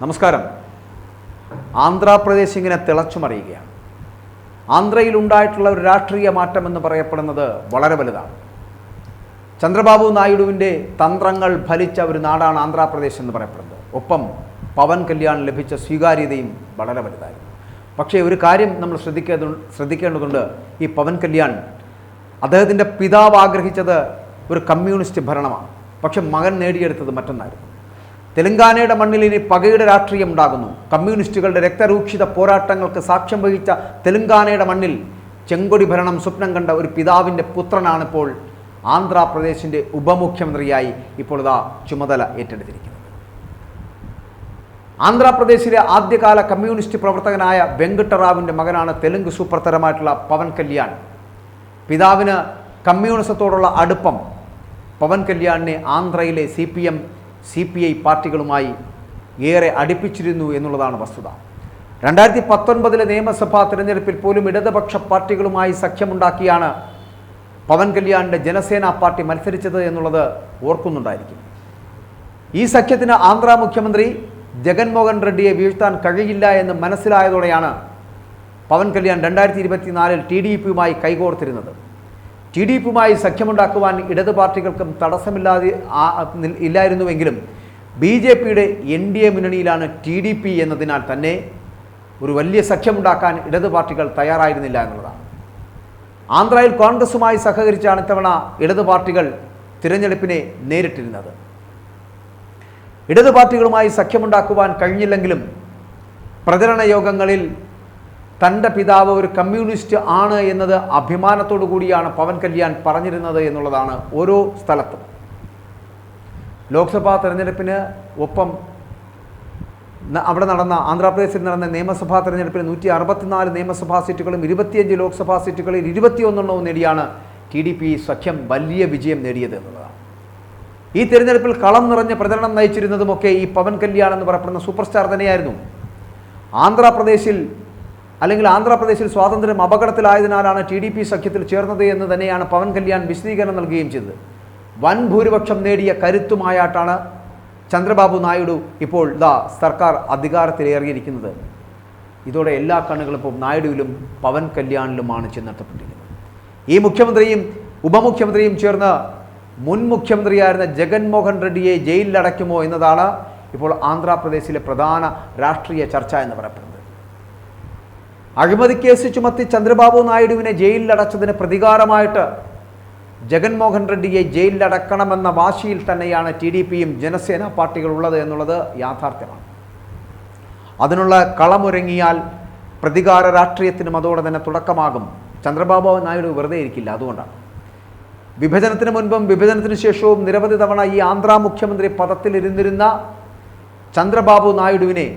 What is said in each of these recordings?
നമസ്കാരം. ആന്ധ്രാപ്രദേശ് ഇങ്ങനെ തിളച്ചുമറിയുകയാണ്. ആന്ധ്രയിൽ ഉണ്ടായിട്ടുള്ള ഒരു രാഷ്ട്രീയ മാറ്റം എന്ന് പറയപ്പെടുന്നത് വളരെ വലുതാണ്. ചന്ദ്രബാബു നായിഡുവിൻ്റെ തന്ത്രങ്ങൾ ഫലിച്ച ഒരു നാടാണ് ആന്ധ്രാപ്രദേശ് എന്ന് പറയപ്പെടുന്നത്. ഒപ്പം പവൻ കല്യാൺ ലഭിച്ച സ്വീകാര്യതയും വളരെ വലുതായിരുന്നു. പക്ഷേ ഒരു കാര്യം നമ്മൾ ശ്രദ്ധിക്കേണ്ടതുണ്ട്. ഈ പവൻ കല്യാൺ അദ്ദേഹത്തിൻ്റെ പിതാവ് ആഗ്രഹിച്ചത് ഒരു കമ്മ്യൂണിസ്റ്റ് ഭരണമാണ്. പക്ഷെ മകൻ നേടിയെടുത്തത് മറ്റൊന്നായിരുന്നു. തെലങ്കാനയുടെ മണ്ണിൽ ഇനി പകയുടെ രാഷ്ട്രീയം ഉണ്ടാകുന്നു. കമ്മ്യൂണിസ്റ്റുകളുടെ രക്തരൂക്ഷിത പോരാട്ടങ്ങൾക്ക് സാക്ഷ്യം വഹിച്ച തെലങ്കാനയുടെ മണ്ണിൽ ചെങ്കൊടി ഭരണം സ്വപ്നം കണ്ട ഒരു പിതാവിൻ്റെ പുത്രനാണ് ഇപ്പോൾ ആന്ധ്രാപ്രദേശിൻ്റെ ഉപമുഖ്യമന്ത്രിയായി ഇപ്പോൾ ഇതാ ചുമതല ഏറ്റെടുത്തിരിക്കുന്നത്. ആന്ധ്രാപ്രദേശിലെ ആദ്യകാല കമ്മ്യൂണിസ്റ്റ് പ്രവർത്തകനായ വെങ്കട്ടറാവുവിൻ്റെ മകനാണ് തെലുങ്ക് സൂപ്പർ താരമായിട്ടുള്ള പവൻ കല്യാൺ. പിതാവിന് കമ്മ്യൂണിസത്തോടുള്ള അടുപ്പം പവൻ കല്യാണിനെ ആന്ധ്രയിലെ CPI പാർട്ടികളുമായി ഏറെ അടുപ്പിച്ചിരുന്നു എന്നുള്ളതാണ് വസ്തുത. 2019 നിയമസഭാ തിരഞ്ഞെടുപ്പിൽ പോലും ഇടതുപക്ഷ പാർട്ടികളുമായി സഖ്യമുണ്ടാക്കിയാണ് പവൻ കല്യാണിൻ്റെ ജനസേന പാർട്ടി മത്സരിച്ചത് എന്നുള്ളത് ഓർക്കുന്നുണ്ടായിരിക്കും. ഈ സഖ്യത്തിന് ആന്ധ്ര മുഖ്യമന്ത്രി ജഗൻമോഹൻ റെഡ്ഡിയെ വീഴ്ത്താൻ കഴിയില്ല എന്ന് മനസ്സിലായതോടെയാണ് പവൻ കല്യാൺ 2024 TDPയുമായി കൈകോർത്തിരുന്നത്. TDPയുമായി സഖ്യമുണ്ടാക്കുവാൻ ഇടതു പാർട്ടികൾക്കും ഇല്ലായിരുന്നുവെങ്കിലും BJPയുടെ NDA മുന്നണിയിലാണ് TDP എന്നതിനാൽ തന്നെ ഒരു വലിയ സഖ്യമുണ്ടാക്കാൻ ഇടതു പാർട്ടികൾ തയ്യാറായിരുന്നില്ല എന്നുള്ളതാണ്. ആന്ധ്രയിൽ കോൺഗ്രസുമായി സഹകരിച്ചാണ് ഇത്തവണ ഇടതു പാർട്ടികൾ തിരഞ്ഞെടുപ്പിനെ നേരിട്ടിരുന്നത്. ഇടതു പാർട്ടികളുമായി സഖ്യമുണ്ടാക്കുവാൻ കഴിഞ്ഞില്ലെങ്കിലും പ്രചരണ യോഗങ്ങളിൽ തൻ്റെ പിതാവ് ഒരു കമ്മ്യൂണിസ്റ്റ് ആണ് എന്നത് അഭിമാനത്തോടു കൂടിയാണ് പവൻ കല്യാൺ പറഞ്ഞിരുന്നത് എന്നുള്ളതാണ് ഓരോ സ്ഥലത്തും. ലോക്സഭാ തെരഞ്ഞെടുപ്പിന് ഒപ്പം അവിടെ നടന്ന ആന്ധ്രാപ്രദേശിൽ നടന്ന നിയമസഭാ തെരഞ്ഞെടുപ്പിൽ 164 നിയമസഭാ സീറ്റുകളും 25 ലോക്സഭാ സീറ്റുകളിൽ 21 നേടിയാണ് TDP സഖ്യം വലിയ വിജയം നേടിയത് എന്നുള്ളതാണ്. ഈ തിരഞ്ഞെടുപ്പിൽ കളം നിറഞ്ഞ പ്രചരണം നയിച്ചിരുന്നതുമൊക്കെ ഈ പവൻ കല്യാൺ എന്ന് പറയപ്പെടുന്ന സൂപ്പർ സ്റ്റാർ തന്നെയായിരുന്നു. ആന്ധ്രാപ്രദേശിൽ സ്വാതന്ത്ര്യം അപകടത്തിലായതിനാലാണ് TDP സഖ്യത്തിൽ ചേർന്നത് എന്ന് തന്നെയാണ് പവൻ കല്യാൺ വിശദീകരണം നൽകുകയും ചെയ്തത്. വൻ ഭൂരിപക്ഷം നേടിയ കരുത്തുമായിട്ടാണ് ചന്ദ്രബാബു നായിഡു ഇപ്പോൾ സർക്കാർ അധികാരത്തിലേറിയിരിക്കുന്നത്. ഇതോടെ എല്ലാ കണ്ണുകളും ഇപ്പോൾ നായിഡുവിലും പവൻ കല്യാണിലുമാണ് ചെന്നെത്തപ്പെട്ടിരിക്കുന്നത്. ഈ മുഖ്യമന്ത്രിയും ഉപമുഖ്യമന്ത്രിയും ചേർന്ന് മുൻ മുഖ്യമന്ത്രിയായിരുന്ന ജഗൻമോഹൻ റെഡ്ഡിയെ ജയിലിലടയ്ക്കുമോ എന്നതാണ് ഇപ്പോൾ ആന്ധ്രാപ്രദേശിലെ പ്രധാന രാഷ്ട്രീയ ചർച്ച എന്ന് പറയപ്പെടുന്നത്. അഴിമതി കേസ് ചുമത്തി ചന്ദ്രബാബു നായിഡുവിനെ ജയിലിലടച്ചതിന് പ്രതികാരമായിട്ട് ജഗൻമോഹൻ റെഡ്ഡിയെ ജയിലിലടക്കണമെന്ന വാശിയിൽ തന്നെയാണ് TDPയും ജനസേന പാർട്ടികൾ ഉള്ളത് എന്നുള്ളത് യാഥാർത്ഥ്യമാണ്. അതിനുള്ള കളമൊരുങ്ങിയാൽ പ്രതികാര രാഷ്ട്രീയത്തിനും അതോടെ തന്നെ തുടക്കമാകും. ചന്ദ്രബാബു നായിഡു വെറുതെ ഇരിക്കില്ല. അതുകൊണ്ടാണ് വിഭജനത്തിന് മുൻപും വിഭജനത്തിന് ശേഷവും നിരവധി തവണ ഈ ആന്ധ്ര മുഖ്യമന്ത്രി പദത്തിലിരുന്നിരുന്ന ചന്ദ്രബാബു നായിഡുവിനെ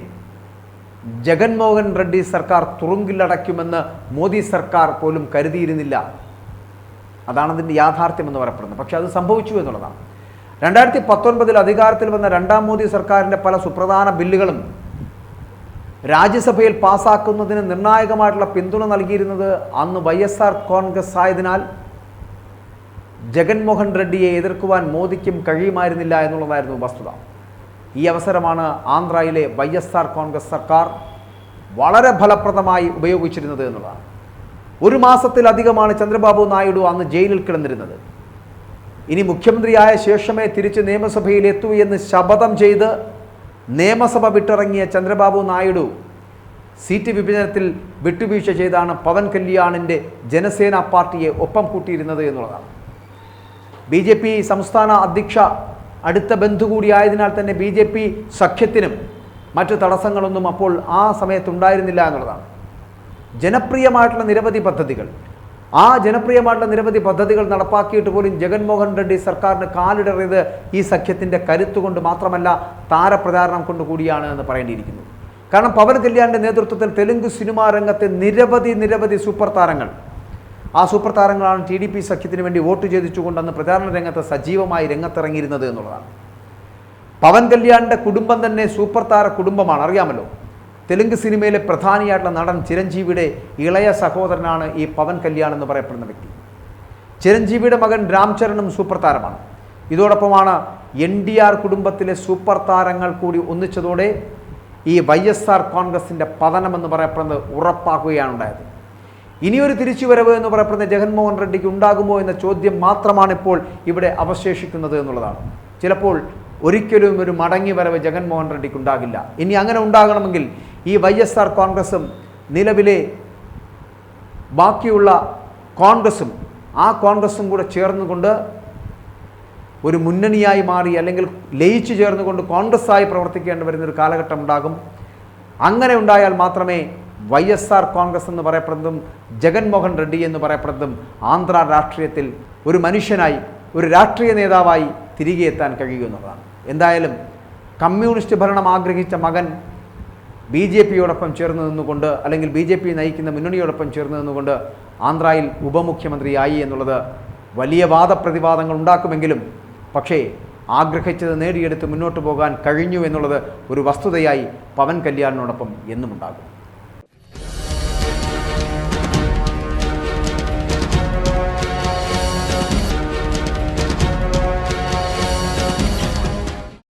ജഗൻമോഹൻ റെഡ്ഡി സർക്കാർ തുറുങ്കിലടയ്ക്കുമെന്ന് മോദി സർക്കാർ പോലും കരുതിയിരുന്നില്ല. അതാണ് അതിൻ്റെ യാഥാർത്ഥ്യം എന്ന് പറയപ്പെടുന്നത്. പക്ഷെ അത് സംഭവിച്ചു എന്നുള്ളതാണ്. 2019 അധികാരത്തിൽ വന്ന രണ്ടാം മോദി സർക്കാരിൻ്റെ പല സുപ്രധാന ബില്ലുകളും രാജ്യസഭയിൽ പാസ്സാക്കുന്നതിന് നിർണായകമായിട്ടുള്ള പിന്തുണ നൽകിയിരുന്നത് അന്ന് YSR കോൺഗ്രസ് ആയതിനാൽ ജഗൻമോഹൻ റെഡ്ഡിയെ എതിർക്കുവാൻ മോദിക്കും കഴിയുമായിരുന്നില്ല എന്നുള്ളതായിരുന്നു വസ്തുത. ഈ അവസരമാണ് ആന്ധ്രയിലെ YSR കോൺഗ്രസ് സർക്കാർ വളരെ ഫലപ്രദമായി ഉപയോഗിച്ചിരുന്നത് എന്നുള്ളതാണ്. 1 മാസത്തിലധികമാണ് ചന്ദ്രബാബു നായിഡു അന്ന് ജയിലിൽ കിടന്നിരുന്നത്. ഇനി മുഖ്യമന്ത്രിയായ ശേഷമേ തിരിച്ച് നിയമസഭയിൽ എത്തൂ എന്ന് ശപഥം ചെയ്ത് നിയമസഭ വിട്ടിറങ്ങിയ ചന്ദ്രബാബു നായിഡു സീറ്റ് വിഭജനത്തിൽ വിട്ടുവീഴ്ച ചെയ്താണ് പവൻ കല്യാണിൻ്റെ ജനസേന പാർട്ടിയെ ഒപ്പം കൂട്ടിയിരുന്നത് എന്നുള്ളതാണ്. BJP സംസ്ഥാന അധ്യക്ഷ അടുത്ത ബന്ധു കൂടിയായതിനാൽ തന്നെ BJP സഖ്യത്തിനും മറ്റു തടസ്സങ്ങളൊന്നും അപ്പോൾ ആ സമയത്തുണ്ടായിരുന്നില്ല എന്നുള്ളതാണ്. ജനപ്രിയമായിട്ടുള്ള നിരവധി പദ്ധതികൾ നടപ്പാക്കിയിട്ട് പോലും ജഗൻമോഹൻ റെഡ്ഡി സർക്കാരിന് കാലിടറിയത് ഈ സഖ്യത്തിൻ്റെ കരുത്തുകൊണ്ട് മാത്രമല്ല താരപ്രചാരണം കൊണ്ട് കൂടിയാണ് എന്ന് പറയേണ്ടിയിരിക്കുന്നു. കാരണം പവൻ കല്യാണിൻ്റെ നേതൃത്വത്തിൽ തെലുങ്ക് സിനിമാ രംഗത്തെ നിരവധി സൂപ്പർ താരങ്ങൾ, ആ സൂപ്പർ താരങ്ങളാണ് TDP സഖ്യത്തിന് വേണ്ടി വോട്ട് ചെയ്തിച്ചുകൊണ്ടെന്ന് പ്രചാരണ രംഗത്ത് സജീവമായി രംഗത്തിറങ്ങിയിരുന്നത് എന്നുള്ളതാണ്. പവൻ കല്യാണിൻ്റെ കുടുംബം തന്നെ സൂപ്പർ താര കുടുംബമാണ്, അറിയാമല്ലോ. തെലുങ്ക് സിനിമയിലെ പ്രധാനിയായിട്ടുള്ള നടൻ ചിരഞ്ജീവിയുടെ ഇളയ സഹോദരനാണ് ഈ പവൻ കല്യാൺ എന്ന് പറയപ്പെടുന്ന വ്യക്തി. ചിരഞ്ജീവിയുടെ മകൻ രാംചരണും സൂപ്പർ താരമാണ്. ഇതോടൊപ്പമാണ് NTR കുടുംബത്തിലെ സൂപ്പർ താരങ്ങൾ കൂടി ഒന്നിച്ചതോടെ ഈ YSR കോൺഗ്രസിൻ്റെ പതനമെന്ന് പറയപ്പെടുന്നത് ഉറപ്പാക്കുകയാണ് ഉണ്ടായത്. ഇനിയൊരു തിരിച്ചുവരവ് എന്ന് പറയപ്പെടുന്ന ജഗൻമോഹൻ റെഡ്ഡിക്ക് ഉണ്ടാകുമോ എന്ന ചോദ്യം മാത്രമാണ് ഇപ്പോൾ ഇവിടെ അവശേഷിക്കുന്നത് എന്നുള്ളതാണ്. ചിലപ്പോൾ ഒരിക്കലും ഒരു മടങ്ങി വരവ് ജഗൻമോഹൻ റെഡ്ഡിക്ക് ഉണ്ടാകില്ല. ഇനി അങ്ങനെ ഉണ്ടാകണമെങ്കിൽ ഈ YSR കോൺഗ്രസും നിലവിലെ ബാക്കിയുള്ള കോൺഗ്രസും ആ കോൺഗ്രസും കൂടെ ചേർന്നുകൊണ്ട് ഒരു മുന്നണിയായി മാറി അല്ലെങ്കിൽ ലയിച്ചു ചേർന്നുകൊണ്ട് കോൺഗ്രസ്സായി പ്രവർത്തിക്കേണ്ടി വരുന്നൊരു കാലഘട്ടം ഉണ്ടാകും. അങ്ങനെ ഉണ്ടായാൽ മാത്രമേ YSR കോൺഗ്രസ് എന്ന് പറയപ്പെടുന്നതും ജഗൻമോഹൻ റെഡ്ഡി എന്ന് പറയപ്പെടുന്നതും ആന്ധ്ര രാഷ്ട്രീയത്തിൽ ഒരു മനുഷ്യനായി ഒരു രാഷ്ട്രീയ നേതാവായി തിരികെ എത്താൻ കഴിയുമെന്നുള്ളതാണ്. എന്തായാലും കമ്മ്യൂണിസ്റ്റ് ഭരണം ആഗ്രഹിച്ച മകൻ BJPയോടൊപ്പം ചേർന്ന് നിന്നുകൊണ്ട് അല്ലെങ്കിൽ BJP നയിക്കുന്ന മുന്നണിയോടൊപ്പം ചേർന്ന് നിന്നുകൊണ്ട് ആന്ധ്രയിൽ ഉപമുഖ്യമന്ത്രിയായി എന്നുള്ളത് വലിയ വാദപ്രതിവാദങ്ങൾ ഉണ്ടാക്കുമെങ്കിലും പക്ഷേ ആഗ്രഹിച്ചത് നേടിയെടുത്ത് മുന്നോട്ട് പോകാൻ കഴിഞ്ഞു എന്നുള്ളത് ഒരു വസ്തുതയായി പവൻ കല്യാണിനോടൊപ്പം എന്നും ഉണ്ടാകും.